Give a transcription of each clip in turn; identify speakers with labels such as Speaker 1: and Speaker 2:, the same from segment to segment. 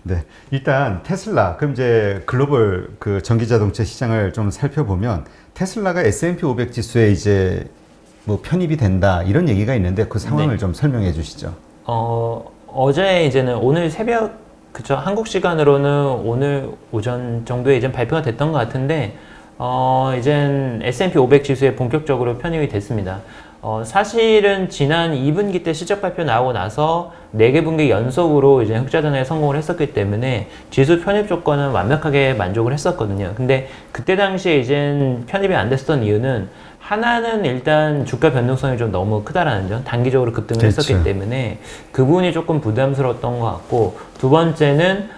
Speaker 1: 네, 일단 테슬라, 그럼 이제 글로벌 그 전기 자동차 시장을 좀 살펴보면 테슬라가 S&P 500 지수에 이제 뭐 편입이 된다 이런 얘기가 있는데 그 상황을
Speaker 2: 네.
Speaker 1: 좀 설명해 주시죠.
Speaker 2: 어제 이제는 오늘 새벽, 그쵸. 한국 시간으로는 오늘 오전 정도에 이제 발표가 됐던 것 같은데, 이젠 S&P 500 지수에 본격적으로 편입이 됐습니다. 사실은 지난 2분기 때 실적 발표 나오고 나서 4개 분기 연속으로 이제 흑자 전환에 성공을 했었기 때문에 지수 편입 조건은 완벽하게 만족을 했었거든요. 근데 그때 당시에 이젠 편입이 안 됐었던 이유는 하나는 일단 주가 변동성이 좀 너무 크다라는 점, 단기적으로 급등을
Speaker 1: 그렇죠.
Speaker 2: 했었기 때문에 그 부분이 조금 부담스러웠던 것 같고, 두 번째는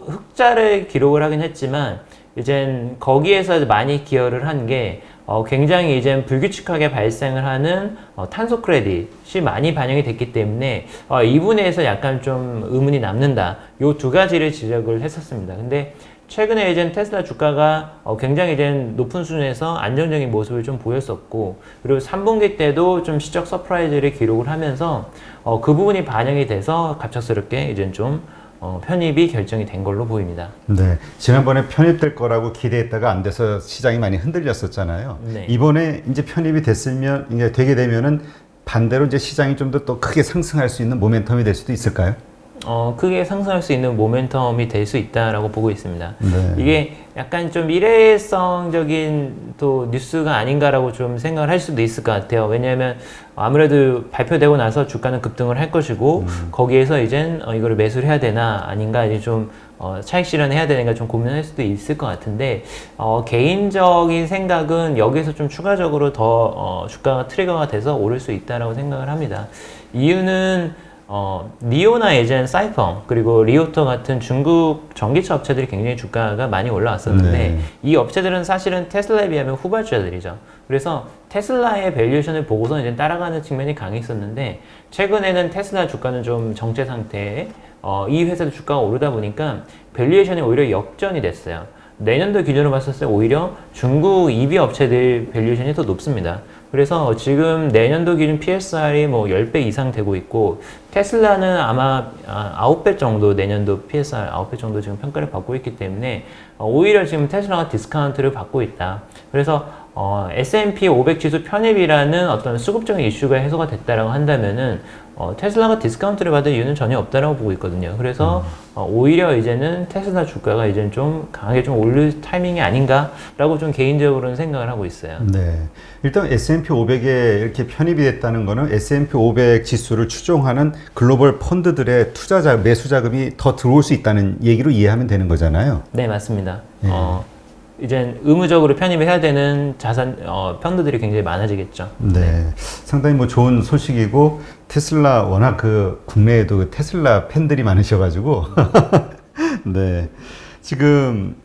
Speaker 2: 흑자를 기록을 하긴 했지만 이젠 거기에서 많이 기여를 한 게 굉장히 이젠 불규칙하게 발생을 하는 탄소 크레딧이 많이 반영이 됐기 때문에 이 부분에서 약간 좀 의문이 남는다. 요 두 가지를 지적을 했었습니다. 근데 최근에 이제 테슬라 주가가 굉장히 이제 높은 수준에서 안정적인 모습을 좀 보였었고, 그리고 3분기 때도 좀 시적 서프라이즈를 기록을 하면서 그 부분이 반영이 돼서 갑작스럽게 이제 좀 편입이 결정이 된 걸로 보입니다.
Speaker 1: 네, 지난번에 편입될 거라고 기대했다가 안 돼서 시장이 많이 흔들렸었잖아요.
Speaker 2: 네.
Speaker 1: 이번에 이제 편입이 됐으면 이제 되게 되면은 반대로 이제 시장이 좀 더 크게 상승할 수 있는 모멘텀이 될 수도 있을까요?
Speaker 2: 크게 상승할 수 있는 모멘텀이 될 수 있다라고 보고 있습니다.
Speaker 1: 네.
Speaker 2: 이게 약간 좀 일회성적인 또 뉴스가 아닌가라고 좀 생각을 할 수도 있을 것 같아요. 왜냐하면 아무래도 발표되고 나서 주가는 급등을 할 것이고, 거기에서 이젠 이거를 매수를 해야 되나 아닌가, 이제 좀 차익 실현해야 되는가 좀 고민할 수도 있을 것 같은데, 개인적인 생각은 여기서 좀 추가적으로 더 주가가 트리거가 돼서 오를 수 있다라고 생각을 합니다. 이유는 니오나 예전 사이펑 그리고 리오터 같은 중국 전기차 업체들이 굉장히 주가가 많이 올라왔었는데,
Speaker 1: 네.
Speaker 2: 이 업체들은 사실은 테슬라에 비하면 후발주자들이죠. 그래서 테슬라의 밸류에이션을 보고서 이제 따라가는 측면이 강했었는데, 최근에는 테슬라 주가는 좀 정체 상태에 이 회사들 주가가 오르다 보니까 밸류에이션이 오히려 역전이 됐어요. 내년도 기준으로 봤을 때 오히려 중국 EV 업체들 밸류에이션이 더 높습니다. 그래서 지금 내년도 기준 PSR이 뭐 10배 이상 되고 있고, 테슬라는 아마 9배 정도, 내년도 PSR 9배 정도 지금 평가를 받고 있기 때문에 오히려 지금 테슬라가 디스카운트를 받고 있다. 그래서 S&P 500 지수 편입이라는 어떤 수급적인 이슈가 해소가 됐다라고 한다면은 테슬라가 디스카운트를 받을 이유는 전혀 없다라고 보고 있거든요. 그래서 오히려 이제는 테슬라 주가가 이제는 좀 강하게 좀 오를 타이밍이 아닌가라고 좀 개인적으로는 생각을 하고 있어요.
Speaker 1: 네. 일단 S&P 500에 이렇게 편입이 됐다는 거는 S&P 500 지수를 추종하는 글로벌 펀드들의 매수 자금이 더 들어올 수 있다는 얘기로 이해하면 되는 거잖아요.
Speaker 2: 네, 맞습니다.
Speaker 1: 예.
Speaker 2: 이제 의무적으로 편입을 해야 되는 펀드들이 굉장히 많아지겠죠.
Speaker 1: 네. 상당히 뭐 좋은 소식이고, 테슬라 워낙 그 국내에도 그 테슬라 팬들이 많으셔가지고 네. 지금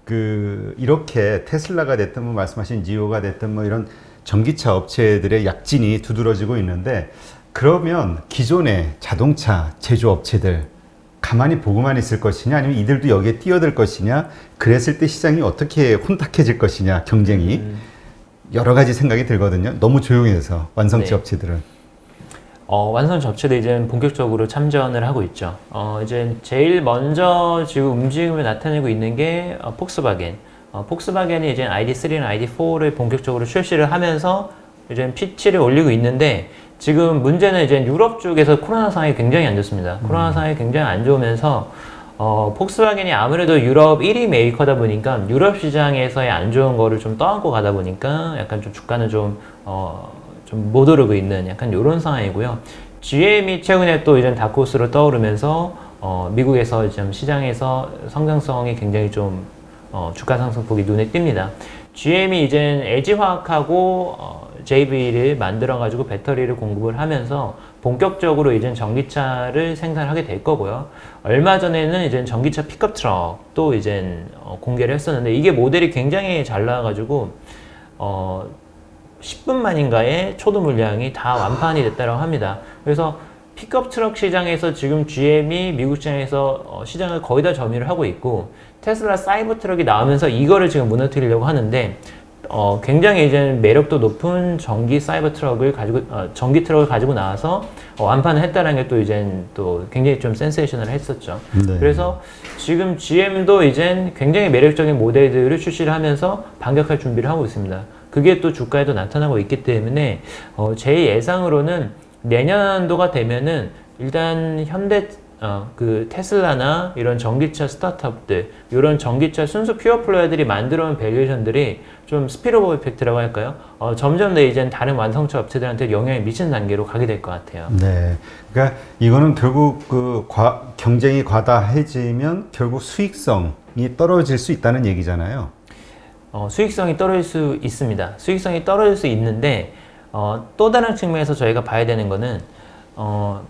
Speaker 1: 그 이렇게 테슬라가 됐든 뭐 말씀하신 니오가 됐든 뭐 이런 전기차 업체들의 약진이 두드러지고 있는데, 그러면 기존의 자동차 제조업체들 가만히 보고만 있을 것이냐, 아니면 이들도 여기에 뛰어들 것이냐, 그랬을 때 시장이 어떻게 혼탁해질 것이냐, 경쟁이 여러 가지 생각이 들거든요. 너무 조용해서 완성차
Speaker 2: 네.
Speaker 1: 업체들은.
Speaker 2: 완성 업체도 이제 본격적으로 참전을 하고 있죠. 이제 제일 먼저 지금 움직임을 나타내고 있는 게 폭스바겐. 폭스바겐이 이제 ID3나 ID4를 본격적으로 출시를 하면서 이제 피치를 올리고 있는데, 지금 문제는 이제 유럽 쪽에서 코로나 상황이 굉장히 안 좋습니다. 코로나 상황이 굉장히 안 좋으면서 폭스바겐이 아무래도 유럽 1위 메이커다 보니까 유럽 시장에서의 안 좋은 거를 좀 떠안고 가다 보니까 약간 좀 주가는 좀 못 오르고 있는 약간 이런 상황이고요. GM이 최근에 또 이제 다크호스로 떠오르면서 미국에서 좀 시장에서 성장성이 굉장히 좀 주가 상승폭이 눈에 띕니다. GM이 이제 LG화학하고 JV를 만들어가지고 배터리를 공급을 하면서 본격적으로 이제 전기차를 생산하게 될 거고요. 얼마 전에는 이제 전기차 픽업 트럭도 이제 공개를 했었는데, 이게 모델이 굉장히 잘 나와가지고 10분 만인가에 초도 물량이 다 완판이 됐다고 합니다. 그래서 픽업 트럭 시장에서 지금 GM이 미국 시장에서 시장을 거의 다 점유를 하고 있고, 테슬라 사이버 트럭이 나오면서 이거를 지금 무너뜨리려고 하는데, 굉장히 이제 매력도 높은 전기 사이버 트럭을 가지고 전기 트럭을 가지고 나와서 완판을 했다는 게 또 이제 또 굉장히 좀 센세이셔널 했었죠.
Speaker 1: 네.
Speaker 2: 그래서 지금 GM도 이제 굉장히 매력적인 모델들을 출시를 하면서 반격할 준비를 하고 있습니다. 그게 또 주가에도 나타나고 있기 때문에 제 예상으로는 내년도가 되면은 일단 그 테슬라나 이런 전기차 스타트업들, 이런 전기차 순수 퓨어 플레이어들이 만들어온 밸류에이션들이 좀 스피드오버 이펙트라고 할까요? 점점 더 이제 다른 완성차 업체들한테 영향을 미치는 단계로 가게 될 것 같아요.
Speaker 1: 네. 그러니까 이거는 결국 그 경쟁이 과다해지면 결국 수익성이 떨어질 수 있다는 얘기잖아요.
Speaker 2: 수익성이 떨어질 수 있습니다. 수익성이 떨어질 수 있는데 또 다른 측면에서 저희가 봐야 되는 거는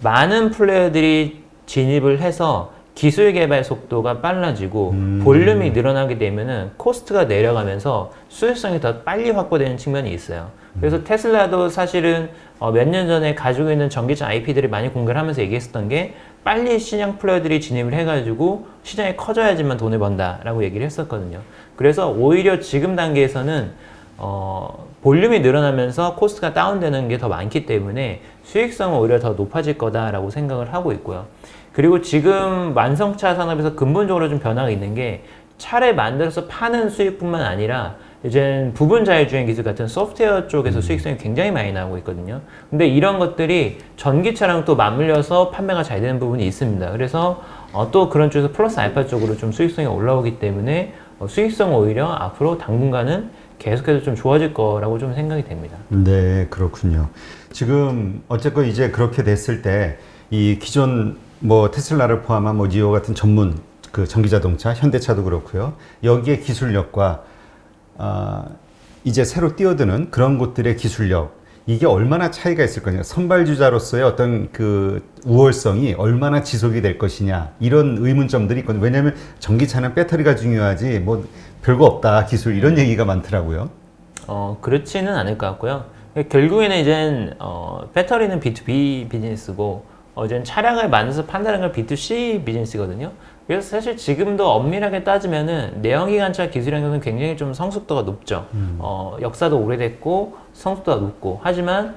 Speaker 2: 많은 플레이어들이 진입을 해서 기술 개발 속도가 빨라지고 볼륨이 늘어나게 되면은 코스트가 내려가면서 수익성이 더 빨리 확보되는 측면이 있어요. 그래서 테슬라도 사실은 몇 년 전에 가지고 있는 전기차 IP들이 많이 공개를 하면서 얘기했었던 게 빨리 시장 플레이어들이 진입을 해가지고 시장이 커져야지만 돈을 번다라고 얘기를 했었거든요. 그래서 오히려 지금 단계에서는 볼륨이 늘어나면서 코스트가 다운되는 게 더 많기 때문에 수익성은 오히려 더 높아질 거다라고 생각을 하고 있고요. 그리고 지금 완성차 산업에서 근본적으로 좀 변화가 있는 게 차를 만들어서 파는 수익뿐만 아니라 이제 부분 자율주행 기술 같은 소프트웨어 쪽에서 수익성이 굉장히 많이 나오고 있거든요. 근데 이런 것들이 전기차랑 또 맞물려서 판매가 잘 되는 부분이 있습니다. 그래서 또 그런 쪽에서 플러스 알파 쪽으로 좀 수익성이 올라오기 때문에 수익성은 오히려 앞으로 당분간은 계속해서 좀 좋아질 거라고 좀 생각이 됩니다.
Speaker 1: 네, 그렇군요. 지금 어쨌건 이제 그렇게 됐을 때 이 기존 뭐 테슬라를 포함한 뭐 니오 같은 전문 그 전기자동차, 현대차도 그렇고요. 여기에 기술력과 이제 새로 뛰어드는 그런 곳들의 기술력, 이게 얼마나 차이가 있을 거냐, 선발주자로서의 어떤 그 우월성이 얼마나 지속이 될 것이냐, 이런 의문점들이 있거든요. 왜냐하면 전기차는 배터리가 중요하지 뭐 별거 없다 기술, 이런 얘기가 많더라고요.
Speaker 2: 그렇지는 않을 것 같고요. 결국에는 이제 배터리는 B2B 비즈니스고 이제 차량을 만들어서 판다는 건 B2C 비즈니스거든요. 그래서 사실 지금도 엄밀하게 따지면은 내연기관차 기술이라는 것은 굉장히 좀 성숙도가 높죠. 역사도 오래됐고 성숙도가 높고, 하지만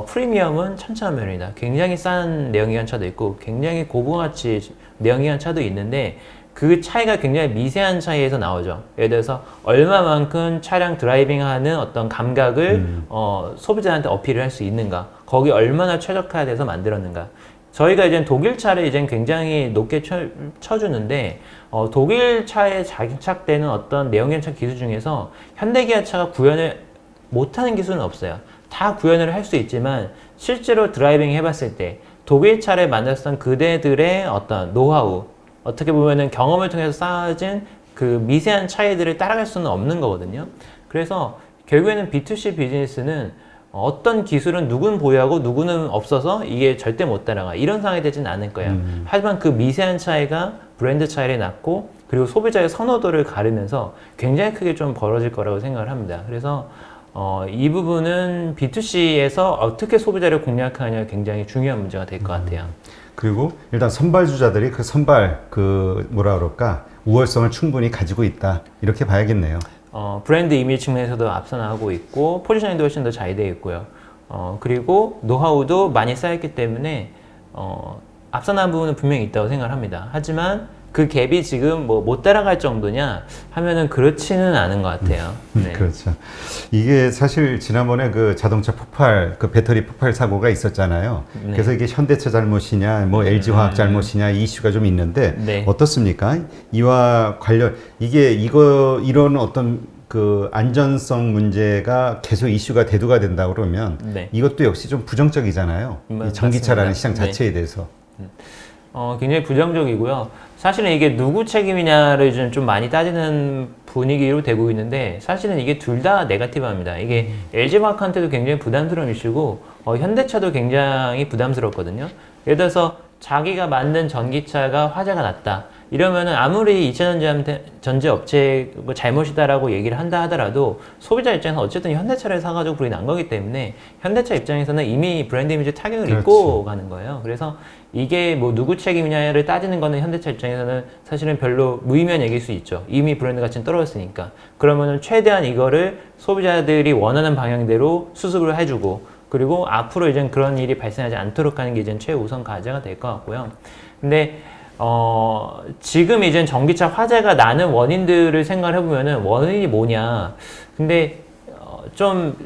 Speaker 2: 프리미엄은 천차만별이다. 굉장히 싼 내연기관차도 있고 굉장히 고부가치 내연기관차도 있는데 그 차이가 굉장히 미세한 차이에서 나오죠. 예를 들어서 얼마만큼 차량 드라이빙하는 어떤 감각을 소비자한테 어필을 할 수 있는가, 거기 얼마나 최적화돼서 만들었는가. 저희가 이제 독일 차를 이제 굉장히 높게 쳐주는데 독일 차에 장착되는 어떤 내연기관차 기술 중에서 현대기아차가 구현을 못하는 기술은 없어요. 다 구현을 할 수 있지만 실제로 드라이빙 해봤을 때 독일 차를 만들었던 그대들의 어떤 노하우, 어떻게 보면은 경험을 통해서 쌓아진 그 미세한 차이들을 따라갈 수는 없는 거거든요. 그래서 결국에는 B2C 비즈니스는 어떤 기술은 누구는 보유하고 누구는 없어서 이게 절대 못 따라가, 이런 상황이 되지는 않을 거예요. 하지만 그 미세한 차이가 브랜드 차이를 낳고 그리고 소비자의 선호도를 가르면서 굉장히 크게 좀 벌어질 거라고 생각을 합니다. 그래서 이 부분은 B2C에서 어떻게 소비자를 공략하느냐 굉장히 중요한 문제가 될 것 같아요.
Speaker 1: 그리고 일단 선발주자들이 그 선발 그 뭐라 그럴까, 우월성을 충분히 가지고 있다, 이렇게 봐야겠네요.
Speaker 2: 브랜드 이미지 측면에서도 앞서 나가고 있고 포지셔닝도 훨씬 더 잘 되어 있고요. 그리고 노하우도 많이 쌓였기 때문에 앞서 나간 부분은 분명히 있다고 생각을 합니다. 하지만 그 갭이 지금 뭐 못 따라갈 정도냐 하면은 그렇지는 않은 것 같아요. 네.
Speaker 1: 그렇죠. 이게 사실 지난번에 그 자동차 폭발, 그 배터리 폭발 사고가 있었잖아요.
Speaker 2: 네.
Speaker 1: 그래서 이게 현대차 잘못이냐, 뭐 LG화학 잘못이냐, 이 이슈가 좀 있는데
Speaker 2: 네.
Speaker 1: 어떻습니까? 이와 관련 이런 어떤 그 안전성 문제가 계속 이슈가 대두가 된다 그러면
Speaker 2: 네.
Speaker 1: 이것도 역시 좀 부정적이잖아요. 이 전기차라는
Speaker 2: 맞습니다.
Speaker 1: 시장 자체에 대해서.
Speaker 2: 굉장히 부정적이고요. 사실은 이게 누구 책임이냐를 좀 많이 따지는 분위기로 되고 있는데 사실은 이게 둘 다 네거티브합니다. 이게 LG화학한테도 굉장히 부담스러운 이슈고 현대차도 굉장히 부담스럽거든요. 예를 들어서 자기가 만든 전기차가 화재가 났다. 이러면은 아무리 2차 전지 업체 뭐 잘못이다라고 얘기를 한다 하더라도 소비자 입장에서 어쨌든 현대차를 사가지고 불이 난 거기 때문에 현대차 입장에서는 이미 브랜드 이미지 타격을
Speaker 1: 그렇지.
Speaker 2: 입고 가는 거예요. 그래서 이게 뭐 누구 책임이냐를 따지는 거는 현대차 입장에서는 사실은 별로 무의미한 얘기일 수 있죠. 이미 브랜드 가치는 떨어졌으니까. 그러면은 최대한 이거를 소비자들이 원하는 방향대로 수습을 해주고 그리고 앞으로 이제 그런 일이 발생하지 않도록 하는 게 이제 최우선 과제가 될 것 같고요. 근데 지금 이제 전기차 화재가 나는 원인들을 생각을 해보면은 원인이 뭐냐. 근데 좀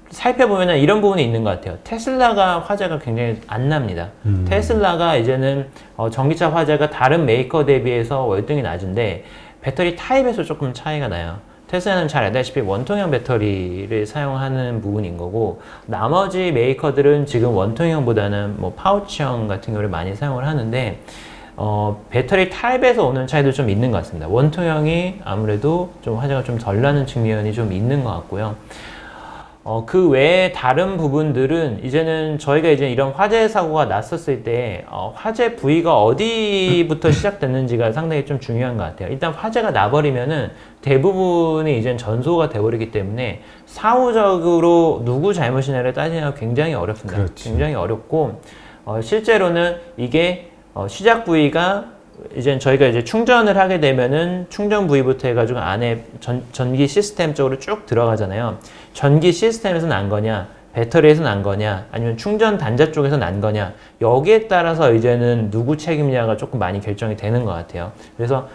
Speaker 2: 살펴보면은 이런 부분이 있는 것 같아요. 테슬라가 화재가 굉장히 안 납니다. 테슬라가 이제는 전기차 화재가 다른 메이커 대비해서 월등히 낮은데 배터리 타입에서 조금 차이가 나요. 테슬라는 잘 알다시피 원통형 배터리를 사용하는 부분인 거고 나머지 메이커들은 지금 원통형보다는 뭐 파우치형 같은 경우를 많이 사용을 하는데 배터리 타입에서 오는 차이도 좀 있는 것 같습니다. 원통형이 아무래도 좀 화재가 좀 덜 나는 측면이 좀 있는 것 같고요. 그 외에 다른 부분들은 이제는 저희가 이제 이런 화재 사고가 났었을 때 화재 부위가 어디부터 시작됐는지가 상당히 좀 중요한 것 같아요. 일단 화재가 나버리면은 대부분이 이제 전소가 돼버리기 때문에 사후적으로 누구 잘못이냐를 따지기가 굉장히 어렵습니다.
Speaker 1: 그렇지.
Speaker 2: 굉장히 어렵고 실제로는 이게 시작 부위가 이제 저희가 이제 충전을 하게 되면은 충전 부위부터 해가지고 안에 전기 시스템 쪽으로 쭉 들어가잖아요. 전기 시스템에서 난 거냐, 배터리에서 난 거냐, 아니면 충전 단자 쪽에서 난 거냐, 여기에 따라서 이제는 누구 책임이냐가 조금 많이 결정이 되는 것 같아요. 그래서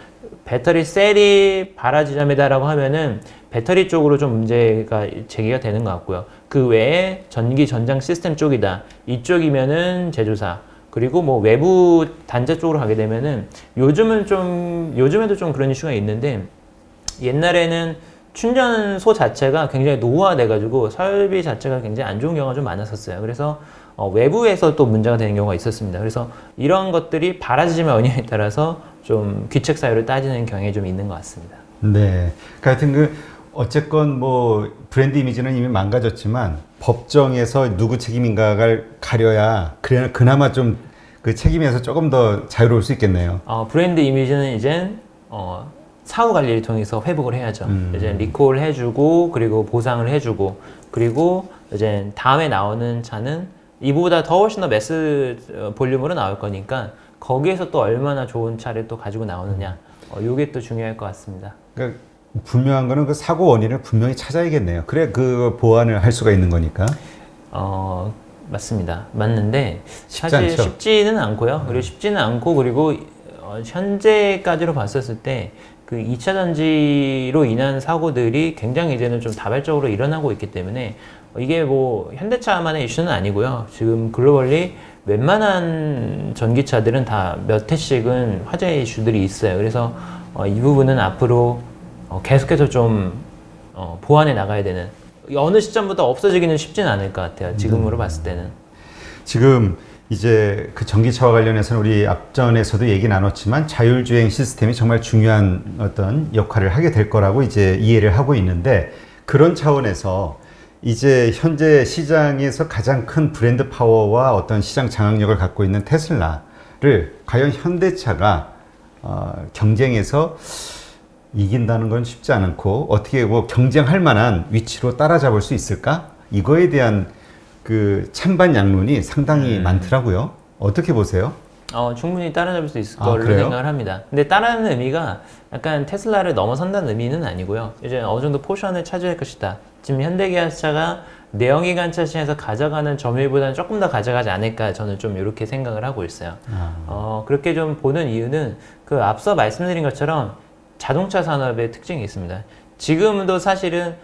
Speaker 2: 배터리 셀이 발화 지점이다라고 하면은 배터리 쪽으로 좀 문제가 제기가 되는 것 같고요. 그 외에 전기 전장 시스템 쪽이다. 이쪽이면은 제조사. 그리고 뭐 외부 단자 쪽으로 가게 되면은 요즘에도 좀 그런 이슈가 있는데 옛날에는 충전소 자체가 굉장히 노후화돼가지고 설비 자체가 굉장히 안 좋은 경우가 좀 많았었어요. 그래서 외부에서 또 문제가 되는 경우가 있었습니다. 그래서 이런 것들이 발화지점의 원인에 따라서 좀 귀책 사유를 따지는 경향이 좀 있는 것 같습니다.
Speaker 1: 네. 그 하여튼 어쨌건 뭐 브랜드 이미지는 이미 망가졌지만 법정에서 누구 책임인가를 가려야 그나마 좀 그 책임에서 조금 더 자유로울 수 있겠네요.
Speaker 2: 브랜드 이미지는 이제 사후 관리를 통해서 회복을 해야죠. 이제 리콜 해주고 그리고 보상을 해주고 그리고 이제 다음에 나오는 차는 이보다 더 훨씬 더 매스 볼륨으로 나올 거니까 거기에서 또 얼마나 좋은 차를 또 가지고 나오느냐. 요게 또 중요할 것 같습니다.
Speaker 1: 그러니까 분명한 거는 그 사고 원인을 분명히 찾아야겠네요. 그래 그 보완을 할 수가 있는 거니까.
Speaker 2: 맞습니다. 맞는데
Speaker 1: 쉽지
Speaker 2: 사실
Speaker 1: 않죠?
Speaker 2: 쉽지는 않고요. 그리고 쉽지는 않고 그리고 현재까지로 봤었을 때 그 2차 전지로 인한 사고들이 굉장히 이제는 좀 다발적으로 일어나고 있기 때문에 이게 뭐 현대차만의 이슈는 아니고요. 지금 글로벌리 웬만한 전기차들은 다 몇 해씩은 화재 이슈들이 있어요. 그래서 이 부분은 앞으로 계속해서 좀 보완해 나가야 되는 어느 시점부터 없어지기는 쉽지는 않을 것 같아요. 지금으로 봤을 때는.
Speaker 1: 지금 이제 그 전기차와 관련해서는 우리 앞전에서도 얘기 나눴지만 자율주행 시스템이 정말 중요한 어떤 역할을 하게 될 거라고 이제 이해를 하고 있는데 그런 차원에서 이제 현재 시장에서 가장 큰 브랜드 파워와 어떤 시장 장악력을 갖고 있는 테슬라를 과연 현대차가 경쟁에서 이긴다는 건 쉽지 않고 어떻게 뭐 경쟁할 만한 위치로 따라잡을 수 있을까? 이거에 대한 그 찬반 양론이 상당히 많더라고요. 어떻게 보세요?
Speaker 2: 충분히 따라잡을 수 있을 걸로
Speaker 1: 그래요?
Speaker 2: 생각을 합니다. 근데 따라하는 의미가 약간 테슬라를 넘어선다는 의미는 아니고요. 이제 어느 정도 포션을 차지할 것이다. 지금 현대기아차가 내연기관차 시장에서 가져가는 점유율보다는 조금 더 가져가지 않을까 저는 좀 이렇게 생각을 하고 있어요. 그렇게 좀 보는 이유는 그 앞서 말씀드린 것처럼 자동차 산업의 특징이 있습니다. 지금도 사실은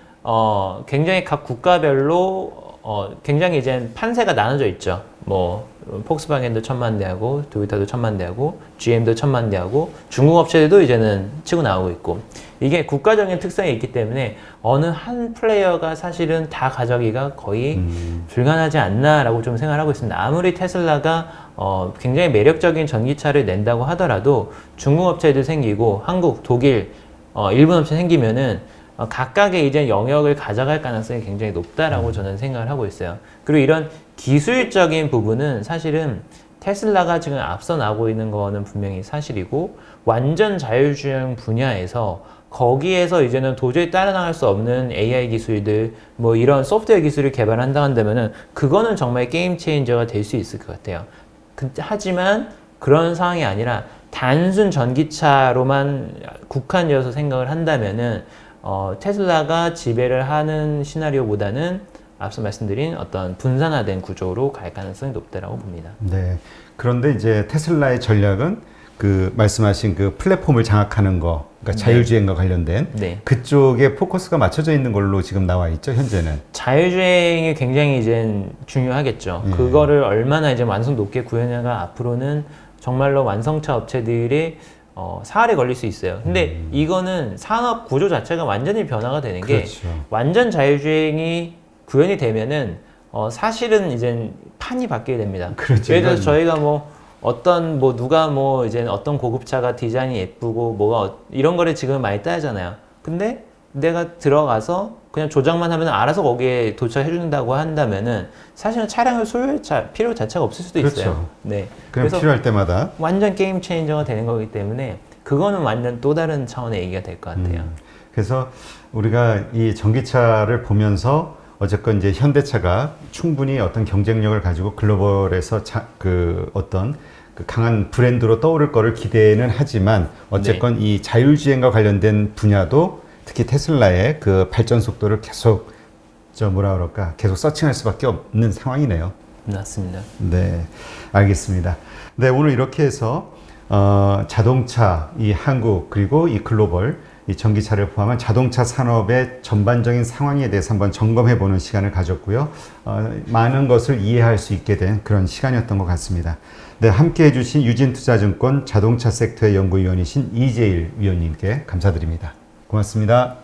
Speaker 2: 굉장히 각 국가별로 굉장히 이제 판세가 나눠져 있죠. 뭐 폭스바겐도 1000만 대하고 도요타도 1000만 대하고 GM도 1000만 대하고 중국 업체들도 이제는 치고 나오고 있고 이게 국가적인 특성이 있기 때문에 어느 한 플레이어가 사실은 다 가져가기가 거의 불가능하지 않나라고 좀 생각을 하고 있습니다. 아무리 테슬라가 굉장히 매력적인 전기차를 낸다고 하더라도 중국 업체들 생기고 한국, 독일, 일본 업체 생기면은 각각의 이제 영역을 가져갈 가능성이 굉장히 높다라고 저는 생각을 하고 있어요. 그리고 이런 기술적인 부분은 사실은 테슬라가 지금 앞서 나고 있는 거는 분명히 사실이고 완전 자율주행 분야에서 거기에서 이제는 도저히 따라나갈 수 없는 AI 기술들 뭐 이런 소프트웨어 기술을 개발한다 한다면은 그거는 정말 게임 체인저가 될 수 있을 것 같아요. 하지만 그런 상황이 아니라 단순 전기차로만 국한되어서 생각을 한다면은 테슬라가 지배를 하는 시나리오보다는 앞서 말씀드린 어떤 분산화된 구조로 갈 가능성이 높다라고 봅니다.
Speaker 1: 네. 그런데 이제 테슬라의 전략은 그 말씀하신 그 플랫폼을 장악하는 거, 그러니까 자율주행과 관련된
Speaker 2: 네.
Speaker 1: 그쪽에 포커스가 맞춰져 있는 걸로 지금 나와 있죠, 현재는.
Speaker 2: 자율주행이 굉장히 이제 중요하겠죠.
Speaker 1: 예.
Speaker 2: 그거를 얼마나 이제 완성 높게 구현해가 앞으로는 정말로 완성차 업체들이 사활에 걸릴 수 있어요. 근데 이거는 산업 구조 자체가 완전히 변화가 되는 게
Speaker 1: 그렇죠.
Speaker 2: 완전 자율주행이 구현이 되면은 사실은 이제 판이 바뀌게 됩니다.
Speaker 1: 그렇죠.
Speaker 2: 예를 들어서
Speaker 1: 이건-
Speaker 2: 저희가 뭐 어떤 뭐 누가 뭐 이제 어떤 고급차가 디자인이 예쁘고 뭐가 이런 거를 지금 많이 따지잖아요. 근데 내가 들어가서 그냥 조작만 하면 알아서 거기에 도착해 준다고 한다면은 사실은 차량을 소유할 필요 자체가 없을 수도 있어요.
Speaker 1: 그렇죠.
Speaker 2: 네.
Speaker 1: 그냥
Speaker 2: 그래서
Speaker 1: 필요할 때마다.
Speaker 2: 완전 게임 체인저가 되는 거기 때문에 그거는 완전 또 다른 차원의 얘기가 될 것 같아요.
Speaker 1: 그래서 우리가 이 전기차를 보면서 어쨌건 이제 현대차가 충분히 어떤 경쟁력을 가지고 글로벌에서 그 어떤 그 강한 브랜드로 떠오를 거를 기대는 하지만 어쨌건 이 자율주행과 관련된 분야도 특히 테슬라의 그 발전 속도를 계속 계속 서칭할 수밖에 없는 상황이네요.
Speaker 2: 맞습니다.
Speaker 1: 네, 알겠습니다. 네, 오늘 이렇게 해서 자동차, 이 한국 그리고 이 글로벌 이 전기차를 포함한 자동차 산업의 전반적인 상황에 대해서 한번 점검해보는 시간을 가졌고요. 많은 것을 이해할 수 있게 된 그런 시간이었던 것 같습니다. 네, 함께 해주신 유진투자증권 자동차 섹터의 연구위원이신 이재일 위원님께 감사드립니다. 고맙습니다.